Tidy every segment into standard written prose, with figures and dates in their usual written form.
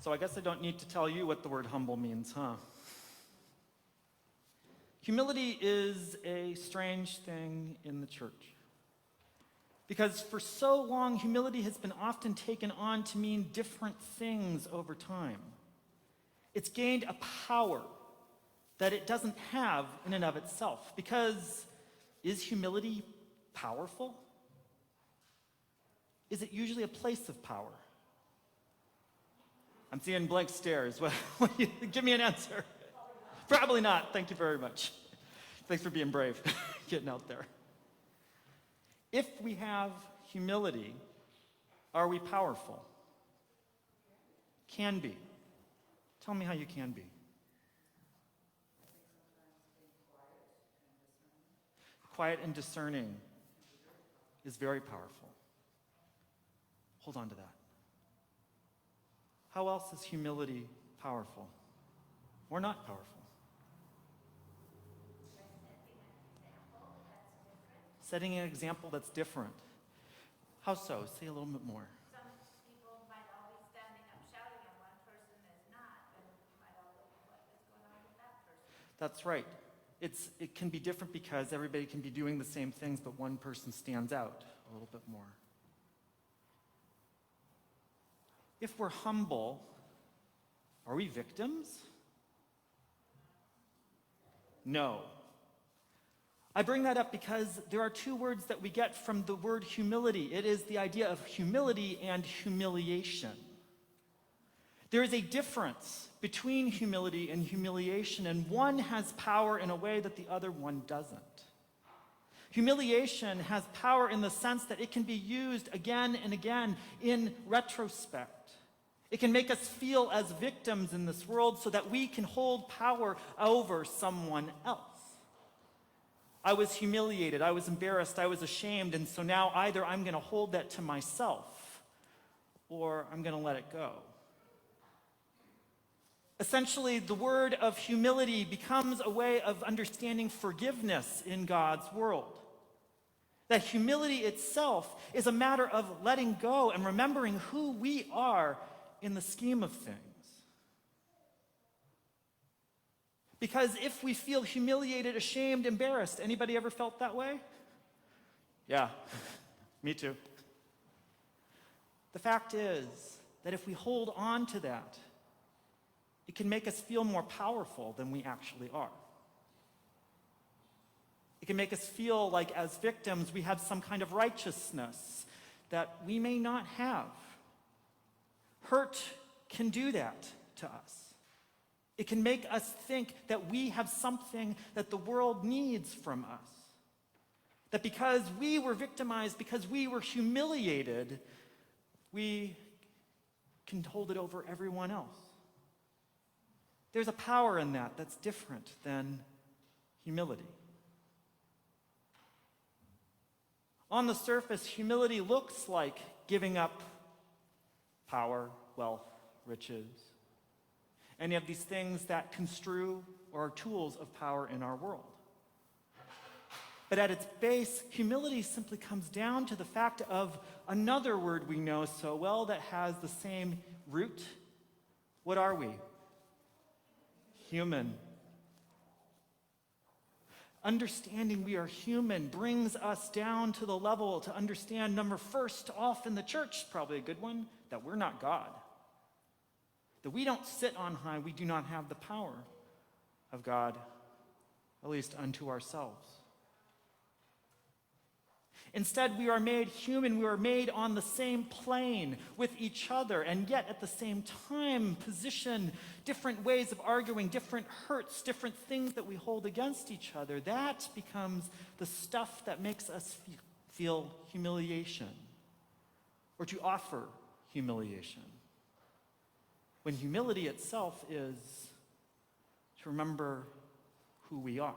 So I guess I don't need to tell you what the word humble means, huh? Humility is a strange thing in the church. Because for so long, humility has been often taken on to mean different things over time. It's gained a power that it doesn't have in and of itself. Because is humility powerful? Is it usually a place of power? I'm seeing blank stares. Give me an answer. Probably not. Thank you very much. Thanks for being brave, getting out there. If we have humility, are we powerful? Can be. Tell me how you can be. Quiet and discerning is very powerful. Hold on to that. How else is humility powerful or not powerful? Setting an example that's different. How so? Say a little bit more. Some people might all be standing up shouting and one person is not, and might all look what is going on with that person. That's right. It can be different because everybody can be doing the same things, but one person stands out a little bit more. If we're humble, are we victims? No. I bring that up because there are two words that we get from the word humility. It is the idea of humility and humiliation. There is a difference between humility and humiliation, and one has power in a way that the other one doesn't. Humiliation has power in the sense that it can be used again and again in retrospect. It can make us feel as victims in this world so that we can hold power over someone else. I was humiliated, I was embarrassed, I was ashamed, and so now either I'm going to hold that to myself or I'm going to let it go. Essentially, the word of humility becomes a way of understanding forgiveness in God's world. That humility itself is a matter of letting go and remembering who we are in the scheme of things. Because if we feel humiliated, ashamed, embarrassed, anybody ever felt that way? Yeah, me too. The fact is that if we hold on to that, it can make us feel more powerful than we actually are. It can make us feel like as victims we have some kind of righteousness that we may not have. Hurt can do that to us. It can make us think that we have something that the world needs from us. That because we were victimized, because we were humiliated, we can hold it over everyone else. There's a power in that that's different than humility. On the surface, humility looks like giving up power, wealth, riches, any of these things that construe or are tools of power in our world. But at its base, humility simply comes down to the fact of another word we know so well that has the same root. What are we? Human. Understanding we are human brings us down to the level to understand, first off in the church, probably a good one, that we're not God. That we don't sit on high, we do not have the power of God, at least unto ourselves. Instead, we are made human, we are made on the same plane with each other, and yet at the same time position different ways of arguing, different hurts, different things that we hold against each other. That becomes the stuff that makes us feel humiliation, or to offer humiliation. When humility itself is to remember who we are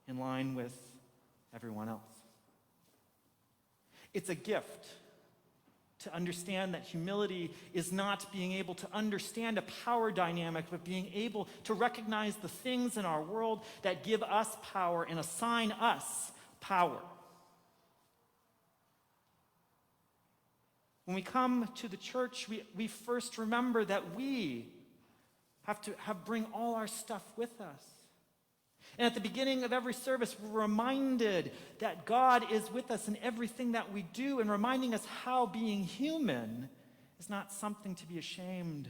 in line with everyone else. It's a gift to understand that humility is not being able to understand a power dynamic, but being able to recognize the things in our world that give us power and assign us power. When we come to the church, we first remember that we have to bring all our stuff with us. And at the beginning of every service, we're reminded that God is with us in everything that we do, and reminding us how being human is not something to be ashamed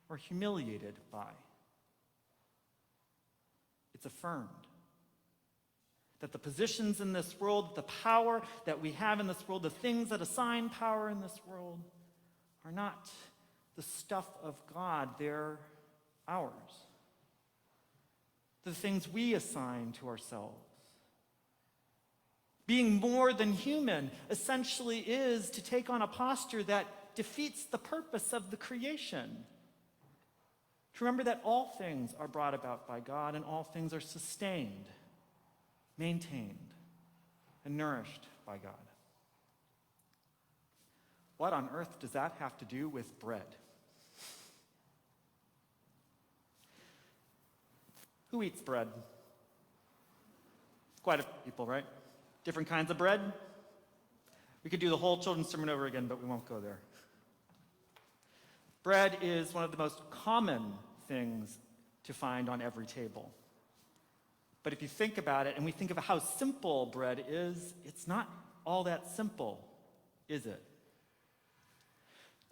or humiliated by. It's affirmed. That the positions in this world, the power that we have in this world, the things that assign power in this world are not the stuff of God, they're ours. The things we assign to ourselves. Being more than human essentially is to take on a posture that defeats the purpose of the creation. To remember that all things are brought about by God and all things are sustained, maintained, and nourished by God. What on earth does that have to do with bread? Who eats bread? Quite a few people, right? Different kinds of bread. We could do the whole children's sermon over again, but we won't go there. Bread is one of the most common things to find on every table. But if you think about it, and we think of how simple bread is, it's not all that simple, is it?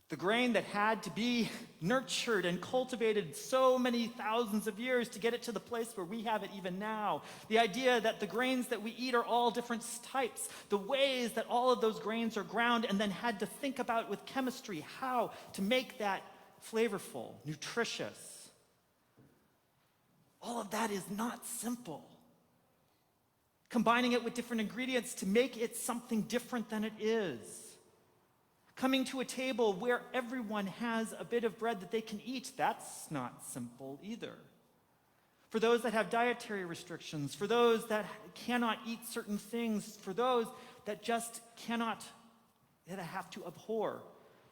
The grain that had to be nurtured and cultivated so many thousands of years to get it to the place where we have it even now. The idea that the grains that we eat are all different types. The ways that all of those grains are ground and then had to think about with chemistry how to make that flavorful, nutritious. All of that is not simple. Combining it with different ingredients to make it something different than it is. Coming to a table where everyone has a bit of bread that they can eat, that's not simple either. For those that have dietary restrictions, for those that cannot eat certain things, for those that just cannot, that have to abhor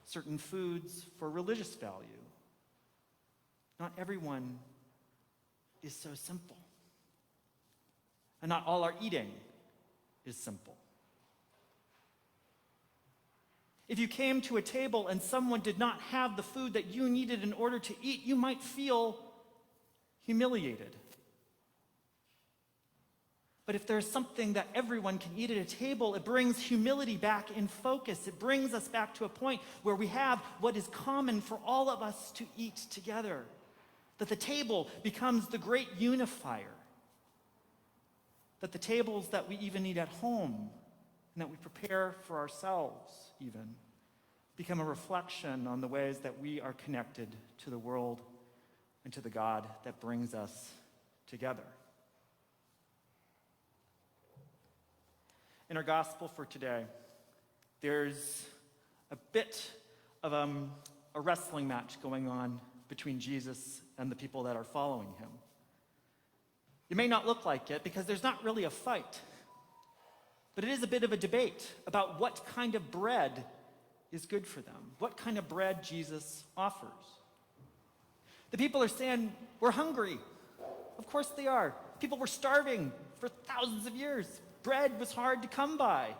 certain foods for religious value. Not everyone is so simple. And not all our eating is simple. If you came to a table and someone did not have the food that you needed in order to eat, you might feel humiliated. But if there's something that everyone can eat at a table, it brings humility back in focus. It brings us back to a point where we have what is common for all of us to eat together. That the table becomes the great unifier. That the tables that we even eat at home and that we prepare for ourselves even become a reflection on the ways that we are connected to the world and to the God that brings us together. In our gospel for today, there's a bit of a wrestling match going on between Jesus and the people that are following him. It may not look like it because there's not really a fight, but it is a bit of a debate about what kind of bread is good for them, what kind of bread Jesus offers. The people are saying, we're hungry. Of course they are. People were starving for thousands of years. Bread was hard to come by.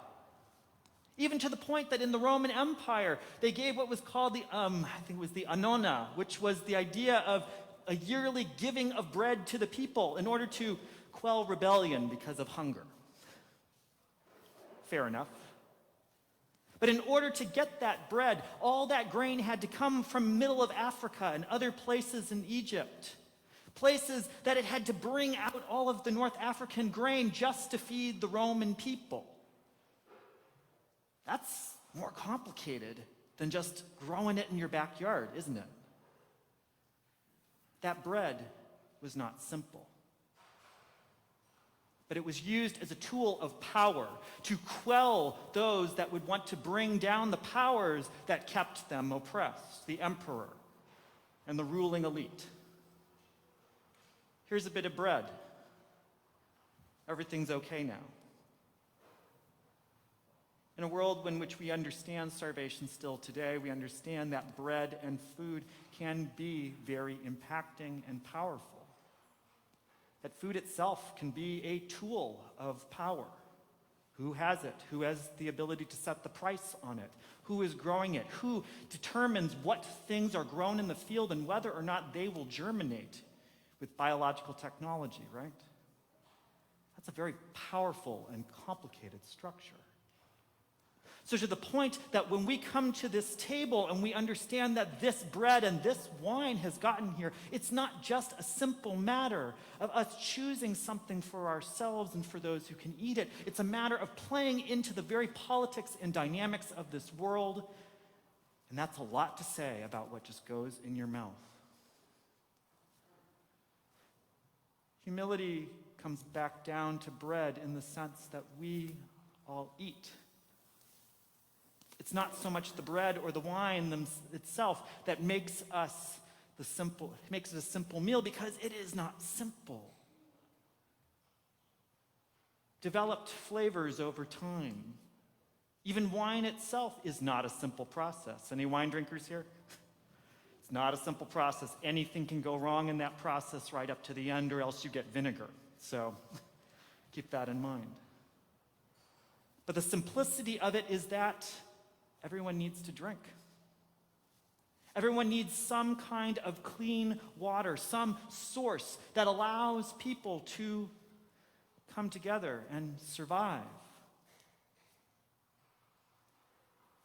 Even to the point that in the Roman Empire, they gave what was called I think it was the annona, which was the idea of a yearly giving of bread to the people in order to quell rebellion because of hunger. Fair enough. But in order to get that bread, all that grain had to come from middle of Africa and other places in Egypt. Places that it had to bring out all of the North African grain just to feed the Roman people. That's more complicated than just growing it in your backyard, isn't it? That bread was not simple. But it was used as a tool of power to quell those that would want to bring down the powers that kept them oppressed, the emperor and the ruling elite. Here's a bit of bread. Everything's okay now. In a world in which we understand starvation still today, we understand that bread and food can be very impacting and powerful. That food itself can be a tool of power. Who has it? Who has the ability to set the price on it? Who is growing it? Who determines what things are grown in the field and whether or not they will germinate with biological technology, right? That's a very powerful and complicated structure. So to the point that when we come to this table and we understand that this bread and this wine has gotten here, it's not just a simple matter of us choosing something for ourselves and for those who can eat it. It's a matter of playing into the very politics and dynamics of this world. And that's a lot to say about what just goes in your mouth. Humility comes back down to bread in the sense that we all eat. It's not so much the bread or the wine itself that makes it a simple meal, because it is not simple. Developed flavors over time. Even wine itself is not a simple process. Any wine drinkers here? It's not a simple process. Anything can go wrong in that process right up to the end, or else you get vinegar. So keep that in mind. But the simplicity of it is that everyone needs to drink. Everyone needs some kind of clean water, some source that allows people to come together and survive.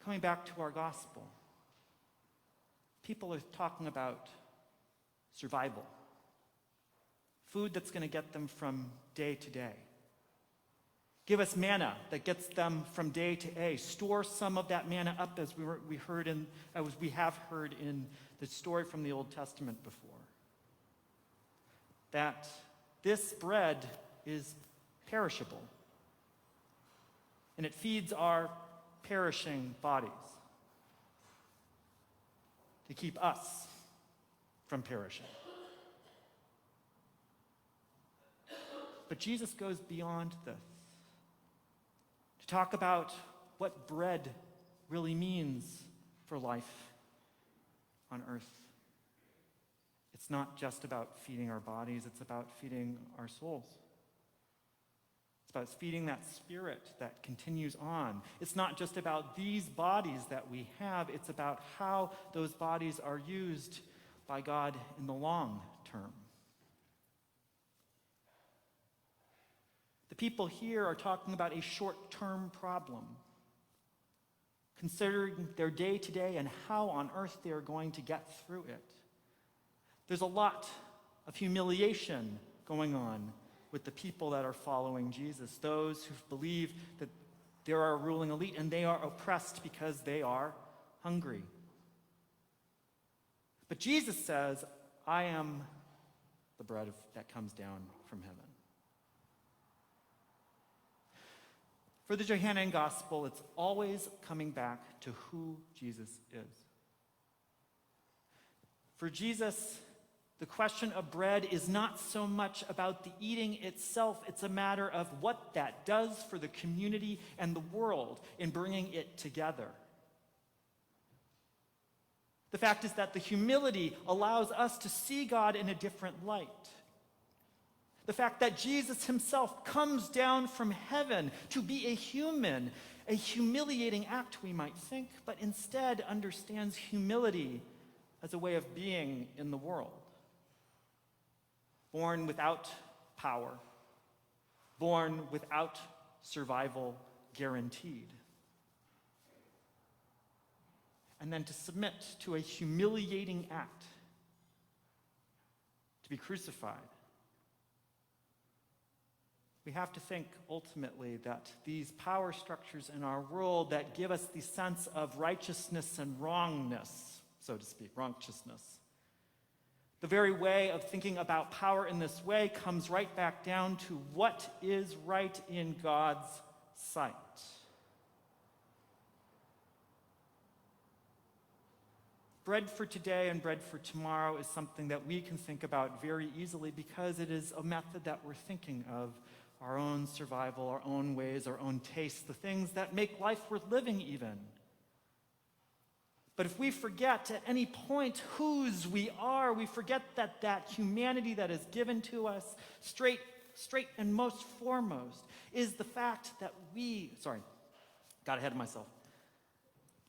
Coming back to our gospel, people are talking about survival. Food that's going to get them from day to day. Give us manna that gets them from day to day. Store some of that manna up, as we have heard in the story from the Old Testament before. That this bread is perishable, and it feeds our perishing bodies to keep us from perishing. But Jesus goes beyond this. Talk about what bread really means for life on earth. It's not just about feeding our bodies, it's about feeding our souls. It's about feeding that spirit that continues on. It's not just about these bodies that we have, it's about how those bodies are used by God in the long term. The people here are talking about a short-term problem, considering their day-to-day and how on earth they are going to get through it. There's a lot of humiliation going on with the people that are following Jesus, those who believe that they're our ruling elite and they are oppressed because they are hungry. But Jesus says, I am the bread that comes down from heaven. For the Johannine Gospel, it's always coming back to who Jesus is. For Jesus, the question of bread is not so much about the eating itself, it's a matter of what that does for the community and the world in bringing it together. The fact is that the humility allows us to see God in a different light. The fact that Jesus himself comes down from heaven to be a human, a humiliating act, we might think, but instead understands humility as a way of being in the world. Born without power, born without survival guaranteed. And then to submit to a humiliating act, to be crucified. We have to think ultimately that these power structures in our world that give us the sense of righteousness and wrongness, so to speak, righteousness. The very way of thinking about power in this way comes right back down to what is right in God's sight. Bread for today and bread for tomorrow is something that we can think about very easily because it is a method that we're thinking of our own survival, our own ways, our own tastes, the things that make life worth living even. But if we forget at any point whose we are, we forget that humanity that is given to us, straight straight and most foremost is the fact that got ahead of myself.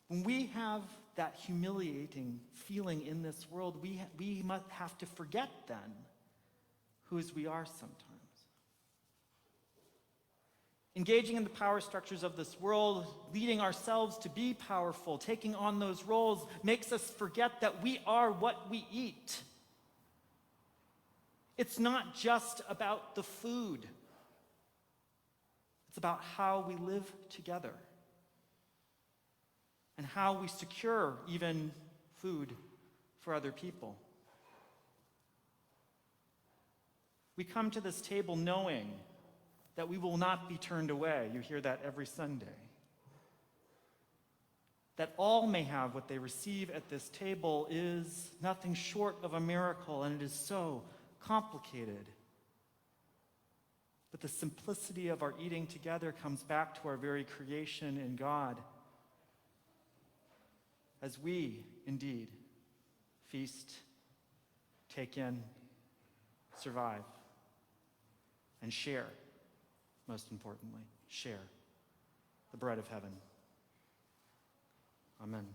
When we have that humiliating feeling in this world, we must have to forget then whose we are sometimes. Engaging in the power structures of this world, leading ourselves to be powerful, taking on those roles, makes us forget that we are what we eat. It's not just about the food. It's about how we live together and how we secure even food for other people. We come to this table knowing that we will not be turned away. You hear that every Sunday. That all may have what they receive at this table is nothing short of a miracle, and it is so complicated. But the simplicity of our eating together comes back to our very creation in God. As we, indeed, feast, take in, survive, and share, most importantly, share the bread of heaven. Amen.